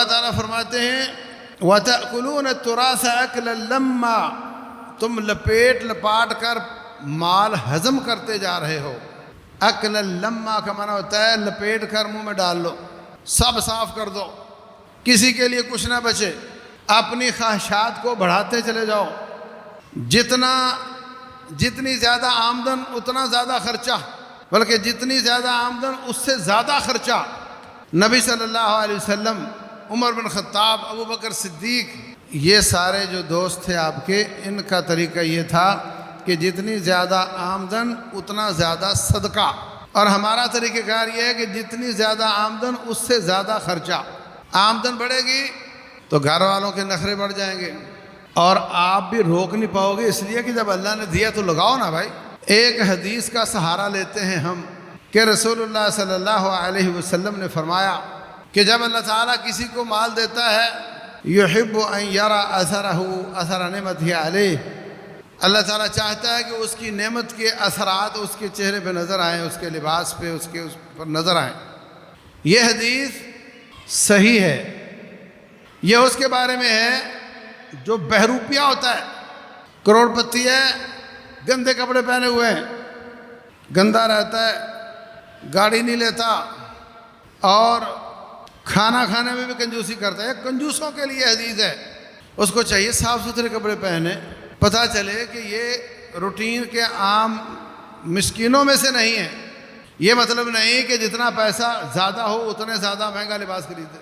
اللہ تعالیٰ فرماتے ہیں وَتَأْكُلُونَ التُّرَاثَ أَكْلًا لَمًّا، تم لپیٹ لپاٹ کر مال ہضم کرتے جا رہے ہو۔ اکلا لما کا معنی ہوتا ہے لپیٹ کر منہ میں ڈال لو، سب صاف کر دو، کسی کے لیے کچھ نہ بچے، اپنی خواہشات کو بڑھاتے چلے جاؤ، جتنی زیادہ آمدن اتنا زیادہ خرچہ، بلکہ جتنی زیادہ آمدن اس سے زیادہ خرچہ۔ نبی صلی اللہ علیہ وسلم، عمر بن خطاب، ابو بکر صدیق، یہ سارے جو دوست تھے آپ کے، ان کا طریقہ یہ تھا کہ جتنی زیادہ آمدن اتنا زیادہ صدقہ، اور ہمارا طریقہ کار یہ ہے کہ جتنی زیادہ آمدن اس سے زیادہ خرچہ۔ آمدن بڑھے گی تو گھر والوں کے نخرے بڑھ جائیں گے، اور آپ بھی روک نہیں پاؤ گے، اس لیے کہ جب اللہ نے دیا تو لگاؤ نا بھائی۔ ایک حدیث کا سہارا لیتے ہیں ہم کہ رسول اللہ صلی اللہ علیہ وسلم نے فرمایا کہ جب اللہ تعالیٰ کسی کو مال دیتا ہے یحب ان یرى اثرہ اثر نعمتہ علیہ، اللہ تعالیٰ چاہتا ہے کہ اس کی نعمت کے اثرات اس کے چہرے پہ نظر آئیں، اس کے لباس پہ، اس پر نظر آئیں۔ یہ حدیث صحیح ہے۔ یہ اس کے بارے میں ہے جو بہروپیہ ہوتا ہے، کروڑ پتی ہے، گندے کپڑے پہنے ہوئے ہیں، گندا رہتا ہے، گاڑی نہیں لیتا، اور کھانا کھانے میں بھی کنجوسی کرتا ہے۔ کنجوسوں کے لیے حدیث ہے، اس کو چاہیے صاف ستھرے کپڑے پہنے، پتہ چلے کہ یہ روٹین کے عام مسکینوں میں سے نہیں ہے۔ یہ مطلب نہیں کہ جتنا پیسہ زیادہ ہو اتنے زیادہ مہنگا لباس خریدے۔